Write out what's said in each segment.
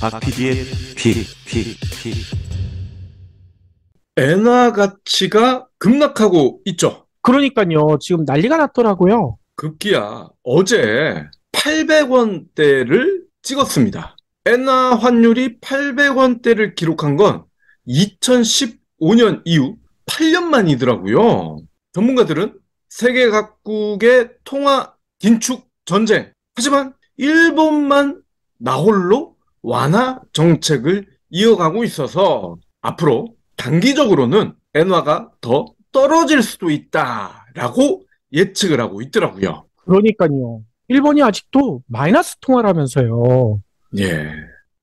박 PD의 엔화 가치가 급락하고 있죠. 그러니까요. 지금 난리가 났더라고요. 급기야 어제 800원대를 찍었습니다. 엔화 환율이 800원대를 기록한 건 2015년 이후 8년 만이더라고요. 전문가들은 세계 각국의 통화 긴축 전쟁, 하지만 일본만 나홀로 완화 정책을 이어가고 있어서 앞으로 단기적으로는 엔화가 더 떨어질 수도 있다라고 예측을 하고 있더라고요. 그러니까요. 일본이 아직도 마이너스 통화라면서요. 예.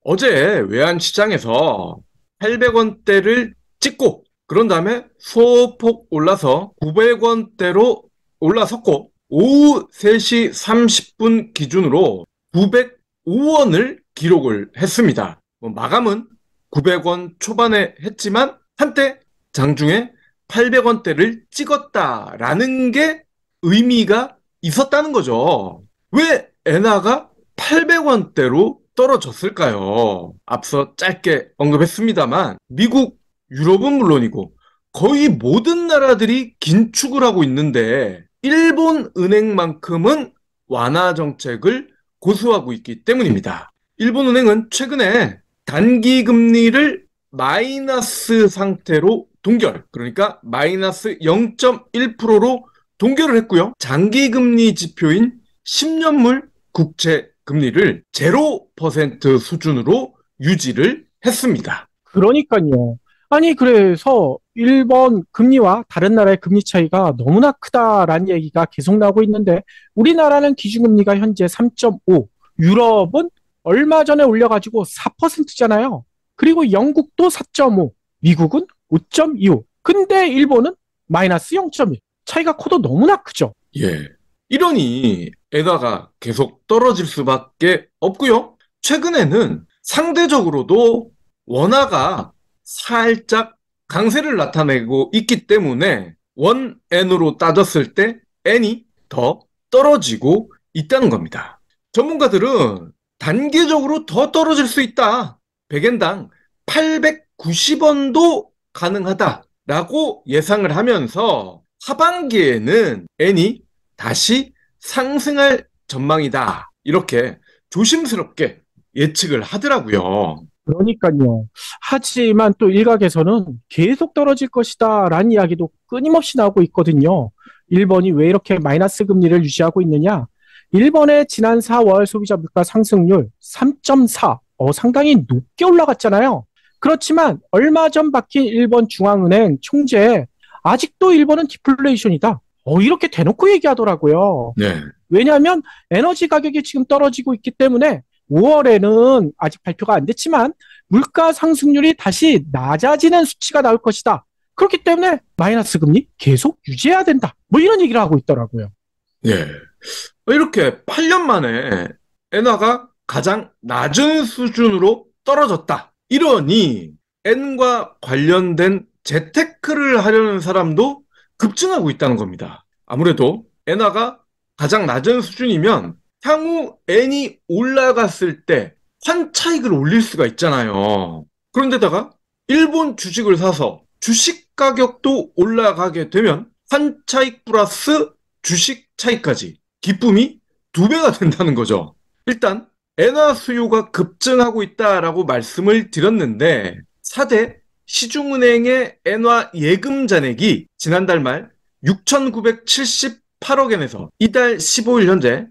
어제 외환시장에서 800원대를 찍고 그런 다음에 소폭 올라서 900원대로 올라섰고 오후 3시 30분 기준으로 905원을 기록을 했습니다. 마감은 900원 초반에 했지만 한때 장중에 800원대를 찍었다라는 게 의미가 있었다는 거죠. 왜 엔화가 800원대로 떨어졌을까요? 앞서 짧게 언급했습니다만 미국, 유럽은 물론이고 거의 모든 나라들이 긴축을 하고 있는데 일본 은행만큼은 완화 정책을 고수하고 있기 때문입니다. 일본 은행은 최근에 단기 금리를 마이너스 상태로 동결, 그러니까 마이너스 0.1%로 동결을 했고요. 장기 금리 지표인 10년물 국채 금리를 0% 수준으로 유지를 했습니다. 그러니까요. 아니, 그래서 일본 금리와 다른 나라의 금리 차이가 너무나 크다라는 얘기가 계속 나오고 있는데 우리나라는 기준금리가 현재 3.5, 유럽은 얼마 전에 올려가지고 4%잖아요. 그리고 영국도 4.5, 미국은 5.25. 근데 일본은 마이너스 0.1. 차이가 커도 너무나 크죠. 예. 이러니 엔화가 계속 떨어질 수밖에 없고요. 최근에는 상대적으로도 원화가 살짝 강세를 나타내고 있기 때문에 원엔으로 따졌을 때 엔이 더 떨어지고 있다는 겁니다. 전문가들은 단기적으로 더 떨어질 수 있다. 100엔당 890원도 가능하다라고 예상을 하면서 하반기에는 엔이 다시 상승할 전망이다. 이렇게 조심스럽게 예측을 하더라고요. 그러니까요. 하지만 또 일각에서는 계속 떨어질 것이다 라는 이야기도 끊임없이 나오고 있거든요. 일본이 왜 이렇게 마이너스 금리를 유지하고 있느냐? 일본의 지난 4월 소비자 물가 상승률 3.4, 상당히 높게 올라갔잖아요. 그렇지만 얼마 전 바뀐 일본 중앙은행 총재, 아직도 일본은 디플레이션이다. 이렇게 대놓고 얘기하더라고요. 네. 왜냐하면 에너지 가격이 지금 떨어지고 있기 때문에 5월에는 아직 발표가 안 됐지만 물가 상승률이 다시 낮아지는 수치가 나올 것이다. 그렇기 때문에 마이너스 금리 계속 유지해야 된다. 뭐 이런 얘기를 하고 있더라고요. 예. 이렇게 8년 만에 엔화가 가장 낮은 수준으로 떨어졌다. 이러니 엔과 관련된 재테크를 하려는 사람도 급증하고 있다는 겁니다. 아무래도 엔화가 가장 낮은 수준이면 향후 엔이 올라갔을 때 환차익을 올릴 수가 있잖아요. 그런데다가 일본 주식을 사서 주식 가격도 올라가게 되면 환차익 플러스 주식 차익까지 기쁨이 2배가 된다는 거죠. 일단 엔화 수요가 급증하고 있다라고 말씀을 드렸는데 4대 시중은행의 엔화 예금 잔액이 지난달 말 6,978억엔에서 이달 15일 현재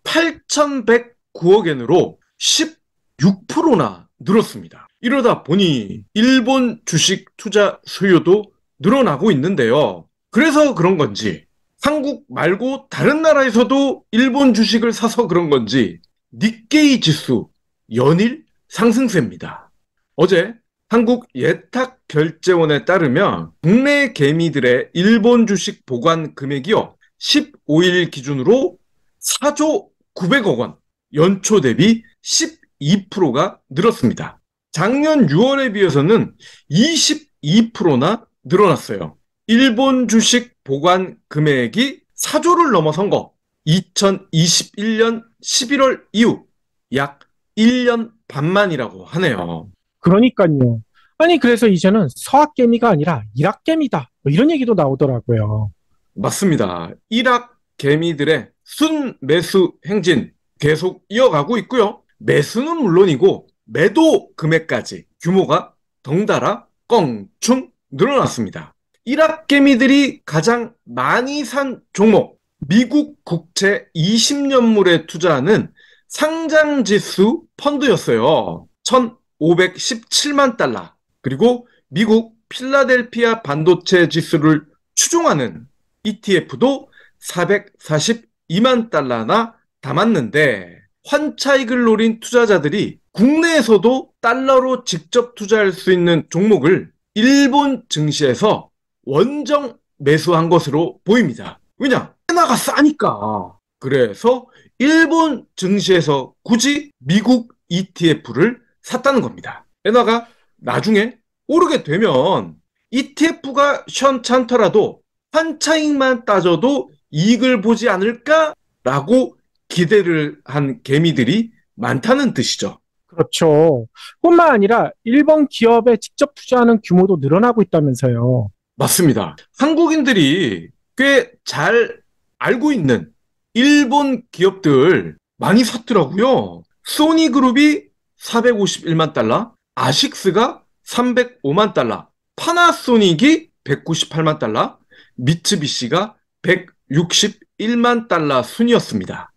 8,109억엔으로 16%나 늘었습니다. 이러다 보니 일본 주식 투자 수요도 늘어나고 있는데요. 그래서 그런 건지 한국 말고 다른 나라에서도 일본 주식을 사서 그런 건지 니케이 지수 연일 상승세입니다. 어제 한국예탁결제원에 따르면 국내 개미들의 일본 주식 보관 금액이요 15일 기준으로 4조 900억 원, 연초 대비 12%가 늘었습니다. 작년 6월에 비해서는 22%나 늘어났어요. 일본 주식 보관 금액이 4조를 넘어선 거 2021년 11월 이후 약 1년 반만이라고 하네요. 그러니까요. 아니, 그래서 이제는 서학개미가 아니라 일학개미다. 뭐 이런 얘기도 나오더라고요. 맞습니다. 일학 개미들의 순매수 행진 계속 이어가고 있고요. 매수는 물론이고 매도 금액까지 규모가 덩달아 껑충 늘어났습니다. 일학 개미들이 가장 많이 산 종목, 미국 국채 20년물에 투자하는 상장지수 펀드였어요. 1,517만 달러. 그리고 미국 필라델피아 반도체 지수를 추종하는 ETF도 442만 달러나 담았는데 환차익을 노린 투자자들이 국내에서도 달러로 직접 투자할 수 있는 종목을 일본 증시에서 원정 매수한 것으로 보입니다. 왜냐? 엔화가 싸니까. 그래서 일본 증시에서 굳이 미국 ETF를 샀다는 겁니다. 엔화가 나중에 오르게 되면 ETF가 시원찮더라도 환차익만 따져도 이익을 보지 않을까라고 기대를 한 개미들이 많다는 뜻이죠. 그렇죠. 뿐만 아니라 일본 기업에 직접 투자하는 규모도 늘어나고 있다면서요. 맞습니다. 한국인들이 꽤 잘 알고 있는 일본 기업들 많이 샀더라고요. 소니그룹이 451만 달러, 아식스가 305만 달러, 파나소닉이 198만 달러, 미츠비시가 161만 달러 순이었습니다.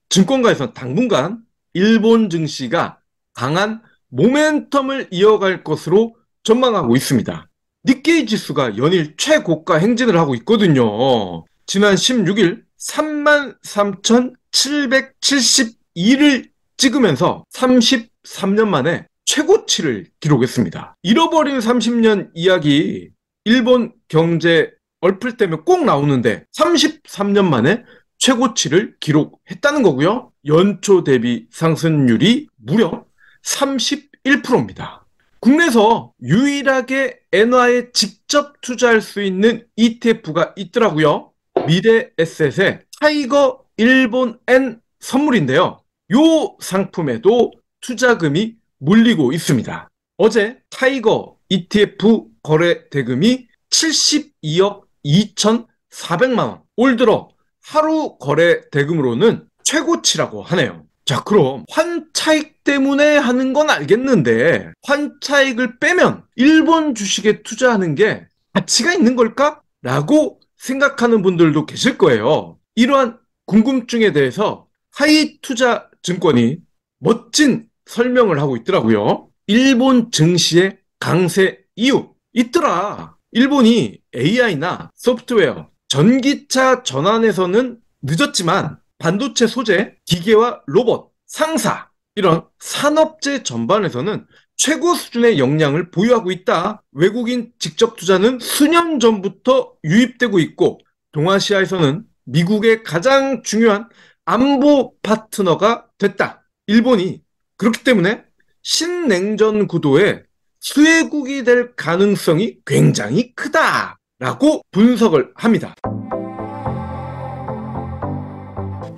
증권가에서는 당분간 일본 증시가 강한 모멘텀을 이어갈 것으로 전망하고 있습니다. 니케이 지수가 연일 최고가 행진을 하고 있거든요. 지난 16일 33,772를 찍으면서 33년 만에 최고치를 기록했습니다. 잃어버린 30년 이야기 일본 경제 얼플 때면 꼭 나오는데 33년 만에 최고치를 기록했다는 거고요. 연초 대비 상승률이 무려 31%입니다. 국내에서 유일하게 엔화에 직접 투자할 수 있는 ETF가 있더라고요. 미래에셋의 타이거 일본엔 선물인데요. 이 상품에도 투자금이 몰리고 있습니다. 어제 타이거 ETF 거래 대금이 72억 2,400만 원. 올 들어 하루 거래 대금으로는 최고치라고 하네요. 자, 그럼 환차익 때문에 하는 건 알겠는데 환차익을 빼면 일본 주식에 투자하는 게 가치가 있는 걸까? 라고 생각하는 분들도 계실 거예요. 이러한 궁금증에 대해서 하이투자증권이 멋진 설명을 하고 있더라고요. 일본 증시의 강세 이유 있더라. 일본이 AI나 소프트웨어, 전기차 전환에서는 늦었지만 반도체 소재, 기계와 로봇, 상사 이런 산업재 전반에서는 최고 수준의 역량을 보유하고 있다. 외국인 직접 투자는 수년 전부터 유입되고 있고 동아시아에서는 미국의 가장 중요한 안보 파트너가 됐다. 일본이 그렇기 때문에 신냉전 구도의 수혜국이 될 가능성이 굉장히 크다라고 분석을 합니다.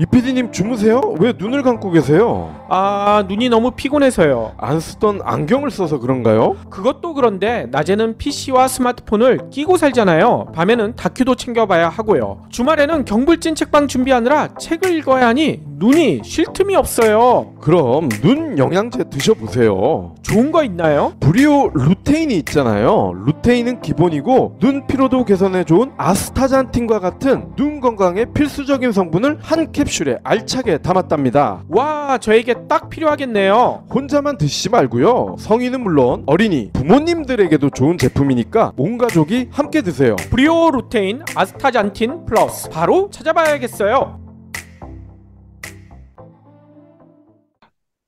이 PD님 주무세요? 왜 눈을 감고 계세요? 아, 눈이 너무 피곤해서요. 안 쓰던 안경을 써서 그런가요? 그것도 그런데 낮에는 PC와 스마트폰을 끼고 살잖아요. 밤에는 다큐도 챙겨봐야 하고요. 주말에는 경불진 책방 준비하느라 책을 읽어야 하니 눈이 쉴 틈이 없어요. 그럼 눈 영양제 드셔보세요. 좋은 거 있나요? 브리오 루테인이 있잖아요. 루테인은 기본이고 눈 피로도 개선에 좋은 아스타잔틴과 같은 눈 건강에 필수적인 성분을 한 캡슐에 알차게 담았답니다. 와, 저에게 딱 필요하겠네요. 혼자만 드시지 말고요. 성인은 물론 어린이, 부모님들에게도 좋은 제품이니까 온 가족이 함께 드세요. 브리오 루테인 아스타잔틴 플러스 바로 찾아봐야겠어요.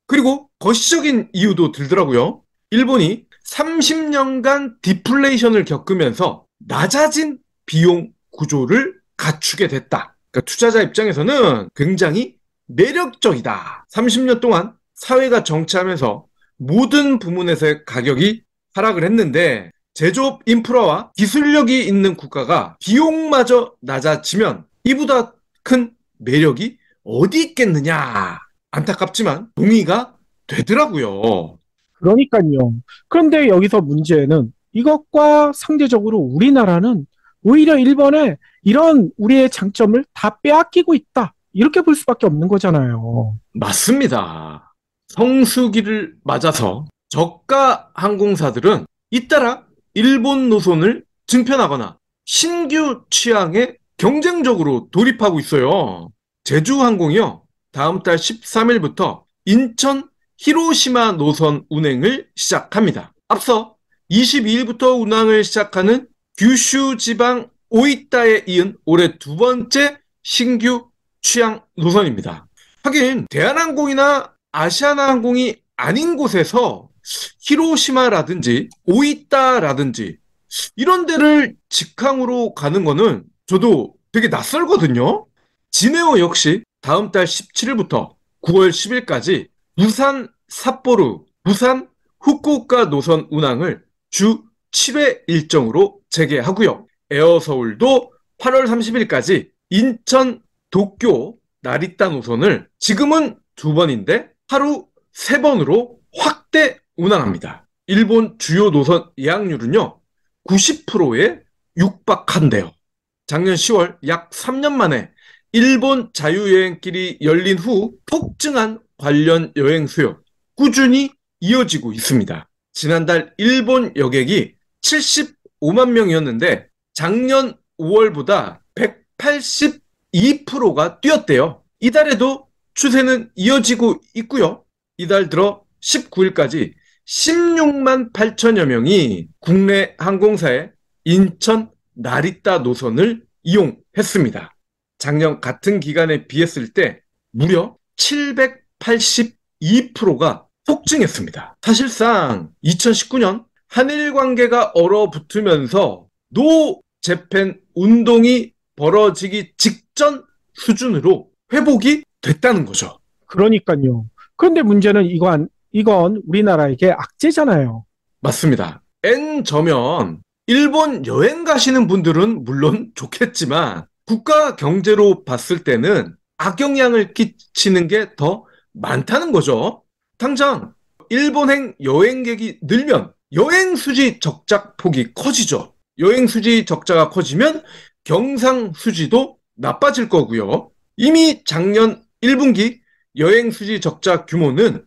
그리고 거시적인 이유도 들더라고요. 일본이 30년간 디플레이션을 겪으면서 낮아진 비용 구조를 갖추게 됐다. 그러니까 투자자 입장에서는 굉장히 매력적이다. 30년 동안 사회가 정체하면서 모든 부문에서의 가격이 하락을 했는데 제조업 인프라와 기술력이 있는 국가가 비용마저 낮아지면 이보다 큰 매력이 어디 있겠느냐. 안타깝지만 동의가 되더라고요. 그러니까요. 그런데 여기서 문제는 이것과 상대적으로 우리나라는 오히려 일본에 이런 우리의 장점을 다 빼앗기고 있다. 이렇게 볼 수밖에 없는 거잖아요. 맞습니다. 성수기를 맞아서 저가 항공사들은 잇따라 일본 노선을 증편하거나 신규 취항에 경쟁적으로 돌입하고 있어요. 제주항공이요, 다음 달 13일부터 인천 히로시마 노선 운행을 시작합니다. 앞서 22일부터 운항을 시작하는 규슈 지방 오이타에 이은 올해 두 번째 신규 취향 노선입니다. 하긴 대한항공이나 아시아나항공이 아닌 곳에서 히로시마라든지 오이타라든지 이런 데를 직항으로 가는 거는 저도 되게 낯설거든요. 진에어 역시 다음 달 17일부터 9월 10일까지 부산 삿포로, 부산 후쿠오카 노선 운항을 주 7회 일정으로 재개하고요. 에어서울도 8월 30일까지 인천 도쿄 나리타 노선을 지금은 2번인데 하루 3번으로 확대 운항합니다. 일본 주요 노선 예약률은요, 90%에 육박한대요. 작년 10월 약 3년 만에 일본 자유여행길이 열린 후 폭증한 관련 여행 수요 꾸준히 이어지고 있습니다. 지난달 일본 여객이 75만 명이었는데 작년 5월보다 182%가 뛰었대요. 이달에도 추세는 이어지고 있고요. 이달 들어 19일까지 16만 8천여 명이 국내 항공사의 인천 나리타 노선을 이용했습니다. 작년 같은 기간에 비했을 때 무려 782%가 폭증했습니다. 사실상 2019년 한일 관계가 얼어붙으면서 노 재팬 운동이 벌어지기 직전 수준으로 회복이 됐다는 거죠. 그러니까요. 그런데 문제는 이건 우리나라에게 악재잖아요. 맞습니다. N저면 일본 여행 가시는 분들은 물론 좋겠지만 국가 경제로 봤을 때는 악영향을 끼치는 게 더 많다는 거죠. 당장 일본행 여행객이 늘면 여행수지 적자폭이 커지죠. 여행수지 적자가 커지면 경상수지도 나빠질 거고요. 이미 작년 1분기 여행수지 적자 규모는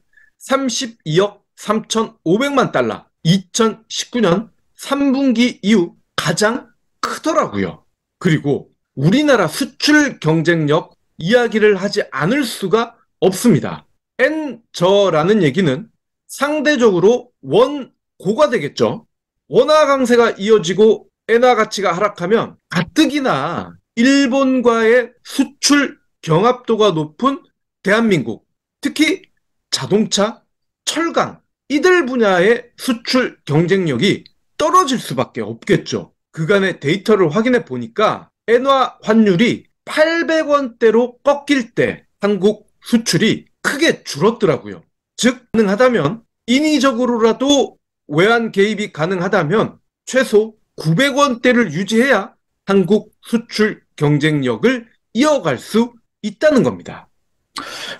32억 3,500만 달러, 2019년 3분기 이후 가장 크더라고요. 그리고 우리나라 수출 경쟁력 이야기를 하지 않을 수가 없습니다. N저라는 얘기는 상대적으로 원고가 되겠죠. 원화 강세가 이어지고 엔화 가치가 하락하면 가뜩이나 일본과의 수출 경합도가 높은 대한민국, 특히 자동차, 철강, 이들 분야의 수출 경쟁력이 떨어질 수밖에 없겠죠. 그간의 데이터를 확인해 보니까 엔화 환율이 800원대로 꺾일 때 한국 수출이 크게 줄었더라고요. 즉, 가능하다면 인위적으로라도 외환 개입이 가능하다면 최소 900원대를 유지해야 한국 수출 경쟁력을 이어갈 수 있다는 겁니다.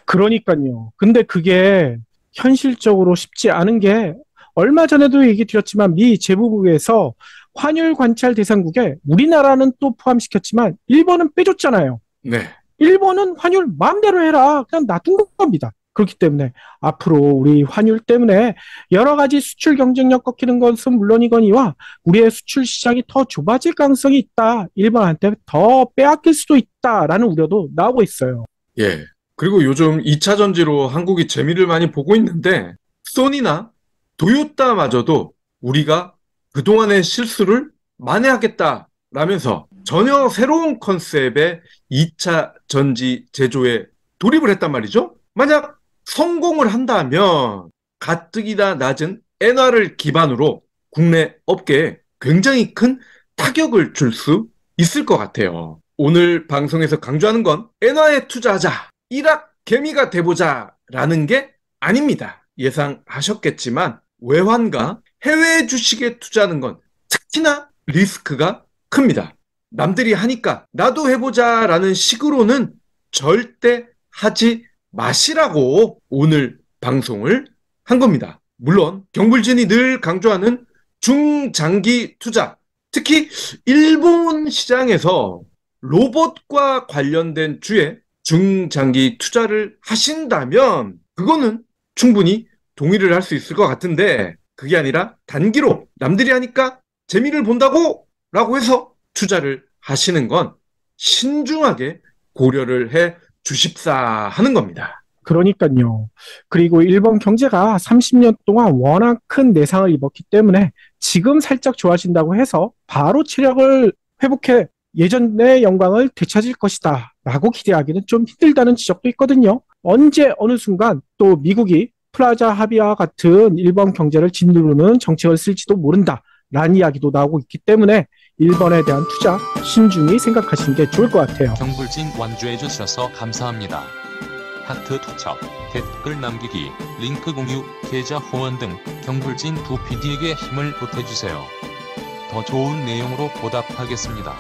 그러니까요. 근데 그게 현실적으로 쉽지 않은 게 얼마 전에도 얘기 드렸지만 미 재무부에서 환율 관찰 대상국에 우리나라는 또 포함시켰지만 일본은 빼줬잖아요. 네. 일본은 환율 마음대로 해라. 그냥 놔둔 겁니다. 그렇기 때문에 앞으로 우리 환율 때문에 여러 가지 수출 경쟁력 꺾이는 것은 물론이거니와 우리의 수출 시장이 더 좁아질 가능성이 있다. 일본한테 더 빼앗길 수도 있다라는 우려도 나오고 있어요. 예. 그리고 요즘 2차 전지로 한국이 재미를 많이 보고 있는데 소니나 도요타마저도 우리가 그동안의 실수를 만회하겠다라면서 전혀 새로운 컨셉의 2차 전지 제조에 돌입을 했단 말이죠. 만약 성공을 한다면 가뜩이나 낮은 엔화를 기반으로 국내 업계에 굉장히 큰 타격을 줄 수 있을 것 같아요. 오늘 방송에서 강조하는 건 엔화에 투자하자, 일확개미가 돼보자 라는 게 아닙니다. 예상하셨겠지만 외환과 해외 주식에 투자하는 건 특히나 리스크가 큽니다. 남들이 하니까 나도 해보자 라는 식으로는 절대 하지 마시라고 오늘 방송을 한 겁니다. 물론 경불진이 늘 강조하는 중장기 투자, 특히 일본 시장에서 로봇과 관련된 주에 중장기 투자를 하신다면 그거는 충분히 동의를 할 수 있을 것 같은데, 그게 아니라 단기로 남들이 하니까 재미를 본다고 라고 해서 투자를 하시는 건 신중하게 고려를 해 주십사 하는 겁니다. 그러니까요. 그리고 일본 경제가 30년 동안 워낙 큰 내상을 입었기 때문에 지금 살짝 좋아진다고 해서 바로 체력을 회복해 예전의 영광을 되찾을 것이다 라고 기대하기는 좀 힘들다는 지적도 있거든요. 언제 어느 순간 또 미국이 플라자 합의와 같은 일본 경제를 짓누르는 정책을 쓸지도 모른다 라는 이야기도 나오고 있기 때문에 일본에 대한 투자 신중히 생각하시는 게 좋을 것 같아요. 경불진 완주해 주셔서 감사합니다. 하트 투척, 댓글 남기기, 링크 공유, 계좌 후원 등 경불진 두 PD에게 힘을 보태주세요. 더 좋은 내용으로 보답하겠습니다.